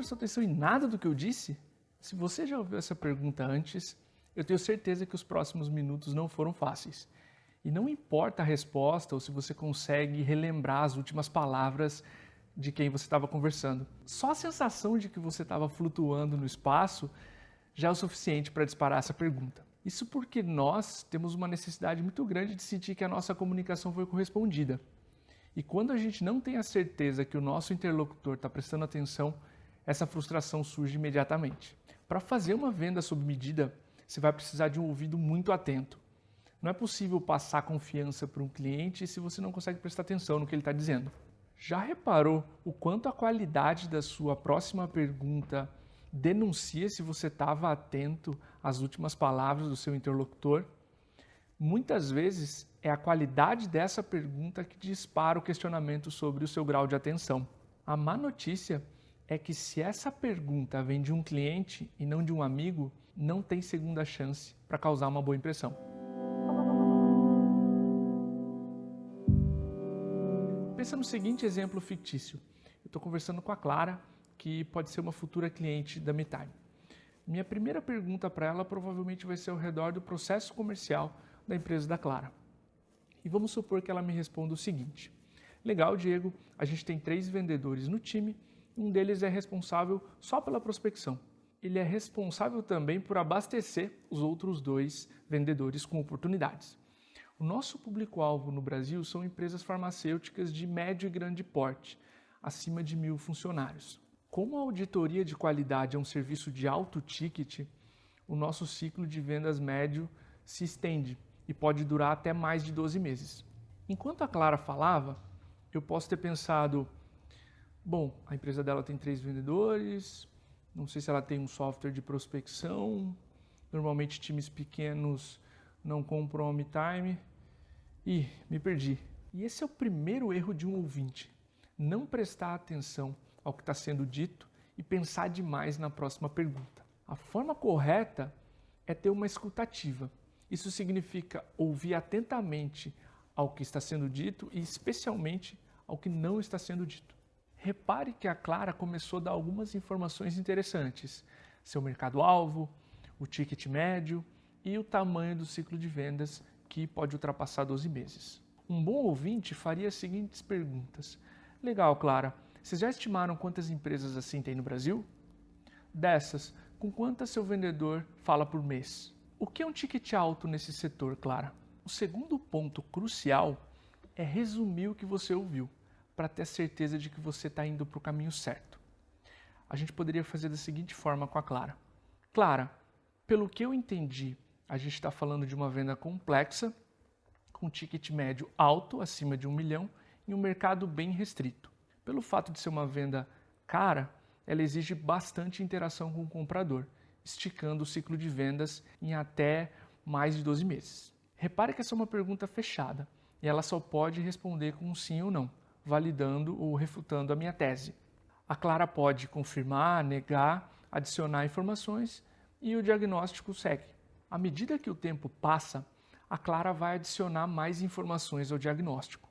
prestou atenção em nada do que eu disse? Se você já ouviu essa pergunta antes, eu tenho certeza que os próximos minutos não foram fáceis. E não importa a resposta ou se você consegue relembrar as últimas palavras de quem você estava conversando. Só a sensação de que você estava flutuando no espaço já é o suficiente para disparar essa pergunta. Isso porque nós temos uma necessidade muito grande de sentir que a nossa comunicação foi correspondida. E quando a gente não tem a certeza que o nosso interlocutor está prestando atenção, essa frustração surge imediatamente. Para fazer uma venda sob medida, você vai precisar de um ouvido muito atento. Não é possível passar confiança para um cliente se você não consegue prestar atenção no que ele está dizendo. Já reparou o quanto a qualidade da sua próxima pergunta denuncia se você estava atento às últimas palavras do seu interlocutor? Muitas vezes é a qualidade dessa pergunta que dispara o questionamento sobre o seu grau de atenção. A má notícia é que se essa pergunta vem de um cliente e não de um amigo, não tem segunda chance para causar uma boa impressão. Pensa no seguinte exemplo fictício. Eu estou conversando com a Clara, que pode ser uma futura cliente da MeTime. Minha primeira pergunta para ela provavelmente vai ser ao redor do processo comercial da empresa da Clara. E vamos supor que ela me responda o seguinte: legal, Diego, a gente tem 3 vendedores no time, um deles é responsável só pela prospecção. Ele é responsável também por abastecer os outros 2 vendedores com oportunidades. O nosso público-alvo no Brasil são empresas farmacêuticas de médio e grande porte, acima de 1.000 funcionários. Como a auditoria de qualidade é um serviço de alto ticket, o nosso ciclo de vendas médio se estende e pode durar até mais de 12 meses. Enquanto a Clara falava, eu posso ter pensado, bom, a empresa dela tem 3 vendedores, não sei se ela tem um software de prospecção, normalmente times pequenos não compram a MeTime. Ih, me perdi. E esse é o primeiro erro de um ouvinte, não prestar atenção ao que está sendo dito e pensar demais na próxima pergunta. A forma correta é ter uma escutativa. Isso significa ouvir atentamente ao que está sendo dito e especialmente ao que não está sendo dito. Repare que a Clara começou a dar algumas informações interessantes. Seu mercado-alvo, o ticket médio e o tamanho do ciclo de vendas, que pode ultrapassar 12 meses. Um bom ouvinte faria as seguintes perguntas. Legal, Clara. Vocês já estimaram quantas empresas assim tem no Brasil? Dessas, com quantas seu vendedor fala por mês? O que é um ticket alto nesse setor, Clara? O segundo ponto crucial é resumir o que você ouviu, para ter certeza de que você está indo para o caminho certo. A gente poderia fazer da seguinte forma com a Clara. Clara, pelo que eu entendi, a gente está falando de uma venda complexa, com ticket médio alto, acima de 1 milhão, e um mercado bem restrito. Pelo fato de ser uma venda cara, ela exige bastante interação com o comprador, esticando o ciclo de vendas em até mais de 12 meses. Repare que essa é uma pergunta fechada, e ela só pode responder com um sim ou não, validando ou refutando a minha tese. A Clara pode confirmar, negar, adicionar informações e o diagnóstico segue. À medida que o tempo passa, a Clara vai adicionar mais informações ao diagnóstico.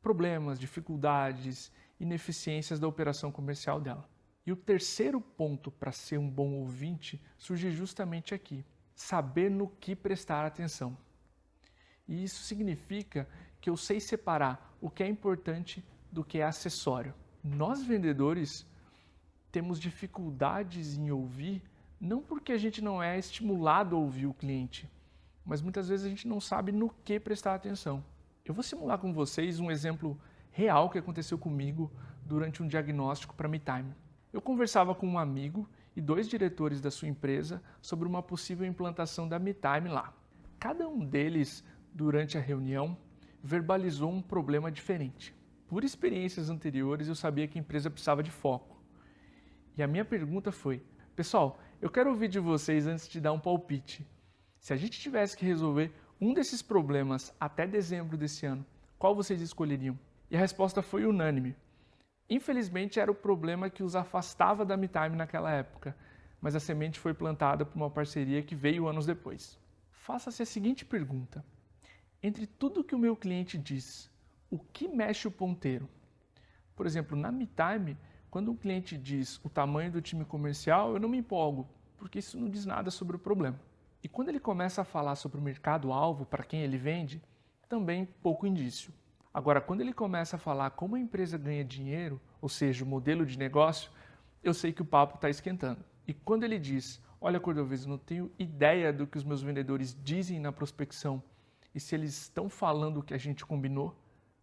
Problemas, dificuldades, ineficiências da operação comercial dela. E o terceiro ponto para ser um bom ouvinte surge justamente aqui: saber no que prestar atenção. E isso significa que eu sei separar o que é importante do que é acessório. Nós vendedores temos dificuldades em ouvir, não porque a gente não é estimulado a ouvir o cliente, mas muitas vezes a gente não sabe no que prestar atenção. Eu vou simular com vocês um exemplo real que aconteceu comigo durante um diagnóstico para MeTime. Eu conversava com um amigo e 2 diretores da sua empresa sobre uma possível implantação da MeTime lá. Cada um deles, durante a reunião, verbalizou um problema diferente. Por experiências anteriores, eu sabia que a empresa precisava de foco. E a minha pergunta foi: pessoal, eu quero ouvir de vocês antes de dar um palpite. Se a gente tivesse que resolver um desses problemas até dezembro desse ano, qual vocês escolheriam? E a resposta foi unânime. Infelizmente, era o problema que os afastava da MeTime naquela época, mas a semente foi plantada por uma parceria que veio anos depois. Faça-se a seguinte pergunta: entre tudo que o meu cliente diz, o que mexe o ponteiro? Por exemplo, na MeTime, Quando um cliente diz o tamanho do time comercial, eu não me empolgo, porque isso não diz nada sobre o problema. E quando ele começa a falar sobre o mercado-alvo para quem ele vende, também pouco indício. Agora, quando ele começa a falar como a empresa ganha dinheiro, ou seja, o modelo de negócio, eu sei que o papo está esquentando. E quando ele diz, olha, Cordovez, eu não tenho ideia do que os meus vendedores dizem na prospecção e se eles estão falando o que a gente combinou,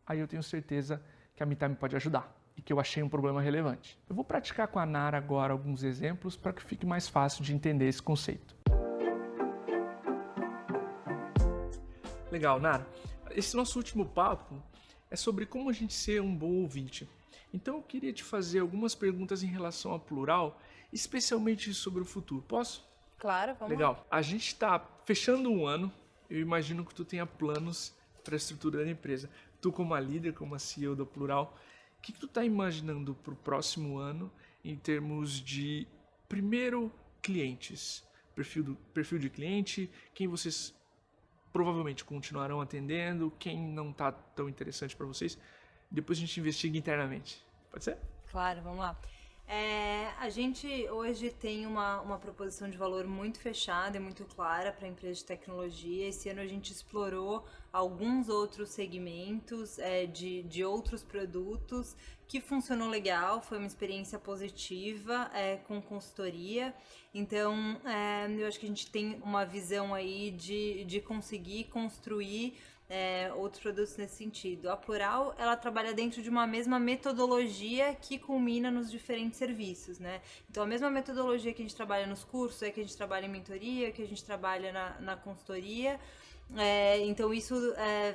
aí eu tenho certeza que a MeTime pode ajudar e que eu achei um problema relevante. Eu vou praticar com a Nara agora alguns exemplos para que fique mais fácil de entender esse conceito. Legal, Nara. Esse nosso último papo é sobre como a gente ser um bom ouvinte. Então eu queria te fazer algumas perguntas em relação ao plural, especialmente sobre o futuro. Posso? Claro, vamos Legal. lá. A gente está fechando um ano. Eu imagino que tu tenha planos para a estrutura da empresa. Tu como a líder, como a CEO da Plural, o que tu está imaginando para o próximo ano em termos de, primeiro, clientes? Perfil de cliente, quem vocês provavelmente continuarão atendendo, quem não está tão interessante para vocês. Depois a gente investiga internamente. Pode ser? Claro, vamos lá. A gente hoje tem uma proposição de valor muito fechada e muito clara para a empresa de tecnologia. Esse ano a gente explorou alguns outros segmentos de outros produtos que funcionou legal, foi uma experiência positiva com consultoria. Então, eu acho que a gente tem uma visão aí de conseguir construir outros produtos nesse sentido. A Plural, ela trabalha dentro de uma mesma metodologia que culmina nos diferentes serviços, né? Então, a mesma metodologia que a gente trabalha nos cursos, que a gente trabalha em mentoria, que a gente trabalha na consultoria. Então, isso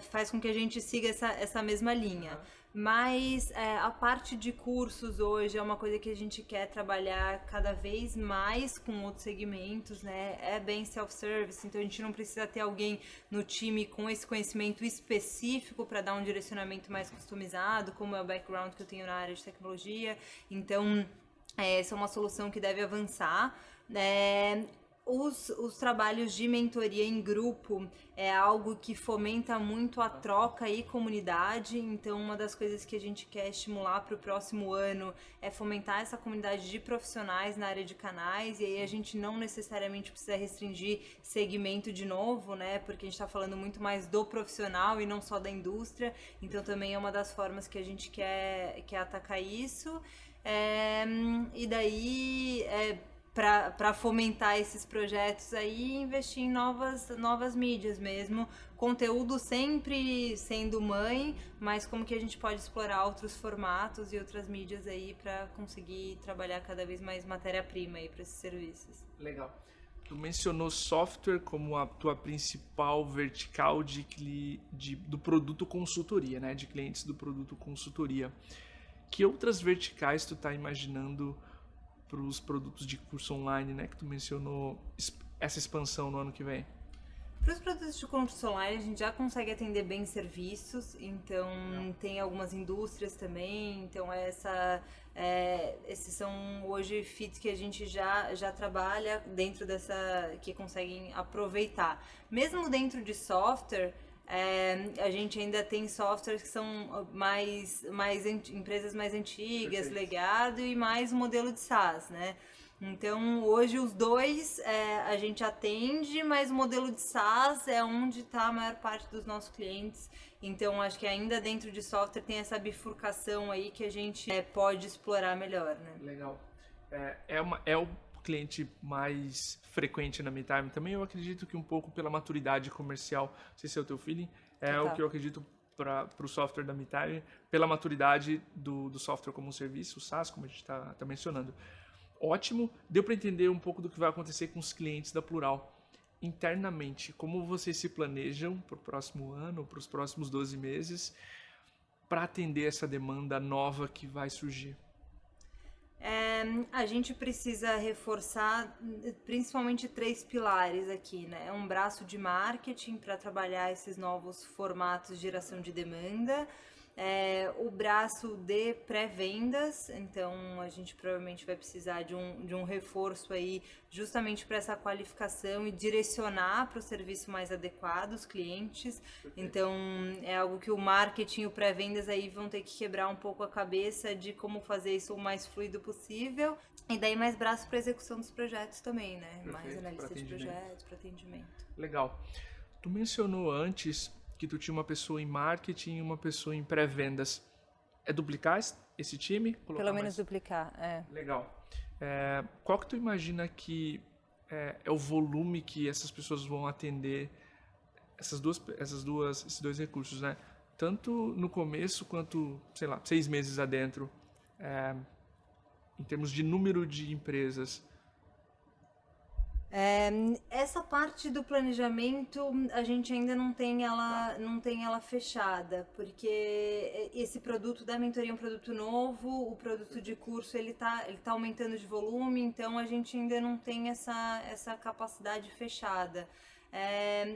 faz com que a gente siga essa mesma linha. Mas a parte de cursos hoje é uma coisa que a gente quer trabalhar cada vez mais com outros segmentos, né? É bem self-service, então a gente não precisa ter alguém no time com esse conhecimento específico para dar um direcionamento mais customizado, como é o background que eu tenho na área de tecnologia. Então, essa é uma solução que deve avançar. Os trabalhos de mentoria em grupo é algo que fomenta muito a troca e comunidade, então uma das coisas que a gente quer estimular para o próximo ano é fomentar essa comunidade de profissionais na área de canais, e aí a gente não necessariamente precisa restringir segmento de novo, né, porque a gente está falando muito mais do profissional e não só da indústria, então também é uma das formas que a gente quer atacar isso. E daí para fomentar esses projetos aí, investir em novas mídias mesmo, conteúdo sempre sendo mãe, mas como que a gente pode explorar outros formatos e outras mídias aí para conseguir trabalhar cada vez mais matéria-prima aí para esses serviços. Legal. Tu mencionou software como a tua principal vertical do produto consultoria, né? De clientes do produto consultoria. Que outras verticais tu tá imaginando para os produtos de curso online, né, que tu mencionou, essa expansão no ano que vem? Para os produtos de curso online, a gente já consegue atender bem serviços, então tem algumas indústrias também, então esses são hoje fits que a gente já trabalha dentro dessa, que conseguem aproveitar. Mesmo dentro de software, a gente ainda tem softwares que são empresas mais antigas, perfeito, legado, e mais o modelo de SaaS, né? Então, hoje os dois a gente atende, mas o modelo de SaaS é onde está a maior parte dos nossos clientes. Então, acho que ainda dentro de software tem essa bifurcação aí que a gente pode explorar melhor, né? Legal. É o cliente mais frequente na MeTime também. Eu acredito que um pouco pela maturidade comercial, não sei se é o teu feeling, o que eu acredito para o software da MeTime, pela maturidade do software como um serviço, o SaaS, como a gente está mencionando. Ótimo, deu para entender um pouco do que vai acontecer com os clientes da Plural. Internamente, como vocês se planejam para o próximo ano, para os próximos 12 meses, para atender essa demanda nova que vai surgir? A gente precisa reforçar principalmente 3 pilares aqui, né? Um braço de marketing para trabalhar esses novos formatos de geração de demanda, o braço de pré-vendas, então a gente provavelmente vai precisar de um reforço aí justamente para essa qualificação e direcionar para o serviço mais adequado os clientes. Então é algo que o marketing e o pré-vendas aí vão ter que quebrar um pouco a cabeça de como fazer isso o mais fluido possível. E daí mais braço para execução dos projetos também, né? Perfeito, mais analista de projetos, para atendimento. Legal. Tu mencionou antes que tu tinha uma pessoa em marketing e uma pessoa em pré-vendas. É duplicar esse time? Colocar pelo menos duplicar, Legal. Qual que tu imagina que é o volume que essas pessoas vão atender esses dois recursos, né? Tanto no começo quanto, sei lá, 6 meses adentro, em termos de número de empresas? Essa parte do planejamento a gente ainda não tem ela fechada, porque esse produto da mentoria é um produto novo, o produto de curso ele tá aumentando de volume, então a gente ainda não tem essa capacidade fechada.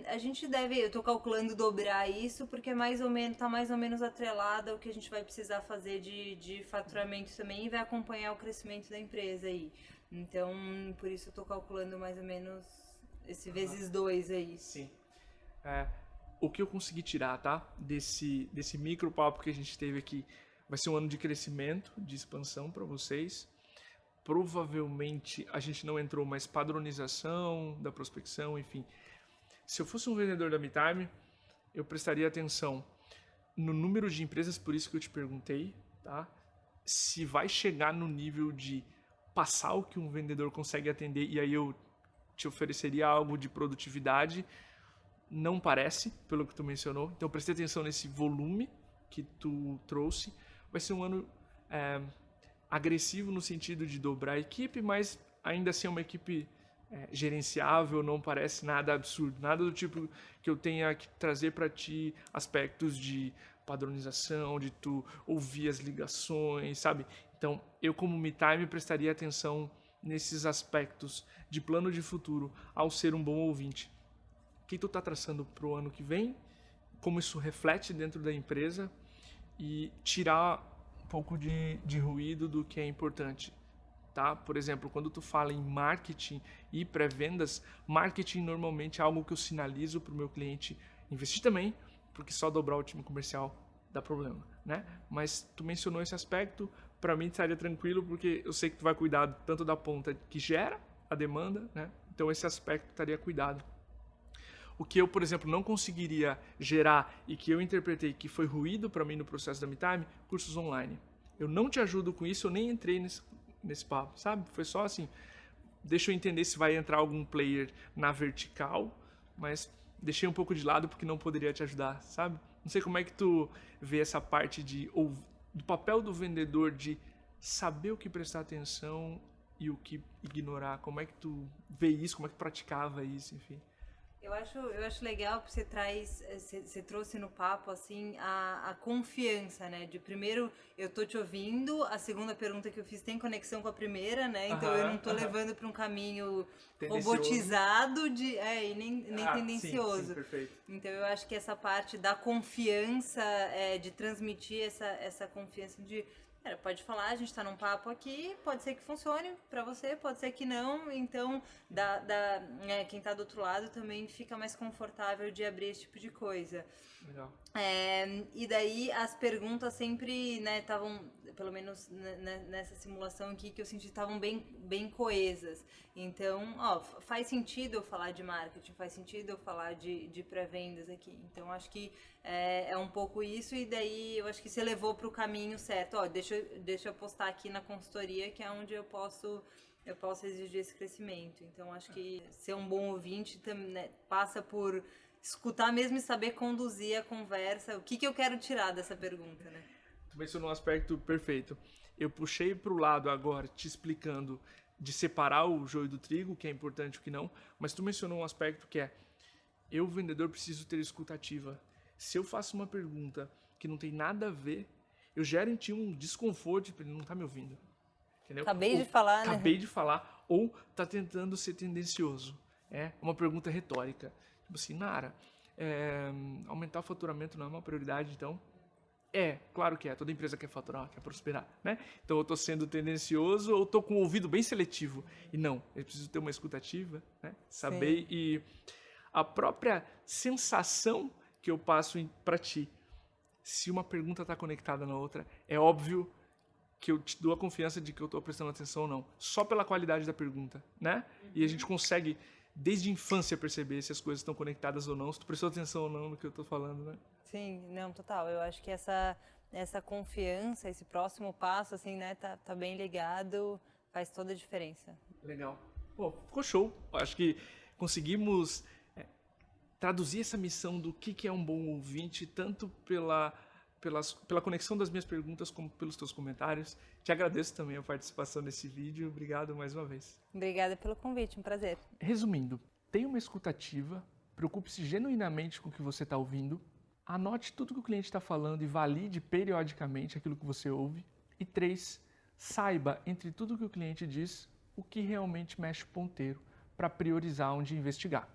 A gente eu tô calculando dobrar isso, porque tá mais ou menos atrelado ao que a gente vai precisar fazer de faturamento também e vai acompanhar o crescimento da empresa aí. Então, por isso eu tô calculando mais ou menos esse vezes 2 aí. Sim. O que eu consegui tirar, tá? Desse micro papo que a gente teve aqui, vai ser um ano de crescimento, de expansão para vocês. Provavelmente a gente não entrou mais padronização da prospecção, enfim. Se eu fosse um vendedor da MeTime, eu prestaria atenção no número de empresas, por isso que eu te perguntei, tá? Se vai chegar no nível de passar o que um vendedor consegue atender e aí eu te ofereceria algo de produtividade, não parece, pelo que tu mencionou. Então preste atenção nesse volume que tu trouxe. Vai ser um ano agressivo no sentido de dobrar a equipe, mas ainda assim é uma equipe gerenciável, não parece nada absurdo, nada do tipo que eu tenha que trazer para ti aspectos de padronização, de tu ouvir as ligações, sabe? Então, eu como MeTime prestaria atenção nesses aspectos de plano de futuro ao ser um bom ouvinte. O que tu está traçando para o ano que vem, como isso reflete dentro da empresa e tirar um pouco de ruído do que é importante. Tá? Por exemplo, quando tu fala em marketing e pré-vendas, marketing normalmente é algo que eu sinalizo para o meu cliente investir também, porque só dobrar o time comercial dá problema, né? Mas tu mencionou esse aspecto, para mim estaria tranquilo, porque eu sei que tu vai cuidar tanto da ponta que gera a demanda, né? Então esse aspecto estaria cuidado. O que eu, por exemplo, não conseguiria gerar e que eu interpretei que foi ruído para mim no processo da MeTime, cursos online. Eu não te ajudo com isso, eu nem entrei nesse papo, sabe? Foi só assim, deixa eu entender se vai entrar algum player na vertical, mas deixei um pouco de lado porque não poderia te ajudar, sabe? Não sei como é que tu vê essa parte do papel do vendedor de saber o que prestar atenção e o que ignorar. Como é que tu vê isso? Como é que praticava isso, enfim? Eu acho legal que você trouxe no papo, assim, a confiança, né? De primeiro, eu tô te ouvindo, a segunda pergunta que eu fiz tem conexão com a primeira, né? Então eu não tô levando para um caminho robotizado e nem tendencioso. Sim, perfeito. Então eu acho que essa parte da confiança, de transmitir essa confiança de... pode falar, a gente tá num papo aqui, pode ser que funcione pra você, pode ser que não, então quem tá do outro lado também fica mais confortável de abrir esse tipo de coisa. Legal. E daí as perguntas sempre, né, estavam, pelo menos nessa simulação aqui que eu senti, estavam bem coesas. Então, faz sentido eu falar de marketing, faz sentido eu falar de pré-vendas aqui. Então, acho que é um pouco isso, e daí eu acho que você levou para o caminho certo. Deixa eu apostar aqui na consultoria, que é onde eu posso exigir esse crescimento. Então, acho que ser um bom ouvinte né, passa por escutar mesmo e saber conduzir a conversa. O que eu quero tirar dessa pergunta, né? Tu mencionou um aspecto perfeito. Eu puxei para o lado agora, te explicando de separar o joio do trigo, que é importante e o que não, mas tu mencionou um aspecto que é: eu, vendedor, preciso ter escuta ativa. Se eu faço uma pergunta que não tem nada a ver, eu gero em ti um desconforto, ele não tá me ouvindo. Entendeu? Acabei de falar, né? Acabei de falar, ou tá tentando ser tendencioso. É uma pergunta retórica. Tipo assim, Nara, aumentar o faturamento não é uma prioridade, então Claro que é. Toda empresa quer faturar, quer prosperar, né? Então eu estou sendo tendencioso ou estou com o ouvido bem seletivo. E não, eu preciso ter uma escuta ativa, né? Saber Sim. e a própria sensação que eu passo para ti, se uma pergunta está conectada na outra, é óbvio que eu te dou a confiança de que eu estou prestando atenção ou não. Só pela qualidade da pergunta, né? E a gente consegue, desde a infância, perceber se as coisas estão conectadas ou não, se tu prestou atenção ou não no que eu estou falando, né? Sim, não, total. Eu acho que essa confiança, esse próximo passo, assim, né, tá bem ligado, faz toda a diferença. Legal. Pô, ficou show. Acho que conseguimos traduzir essa missão do que é um bom ouvinte, tanto pela conexão das minhas perguntas como pelos teus comentários. Te agradeço também a participação nesse vídeo. Obrigado mais uma vez. Obrigada pelo convite, um prazer. Resumindo, tenha uma escuta ativa, preocupe-se genuinamente com o que você está ouvindo, anote tudo que o cliente está falando e valide periodicamente aquilo que você ouve. E 3, saiba, entre tudo que o cliente diz, o que realmente mexe o ponteiro para priorizar onde investigar.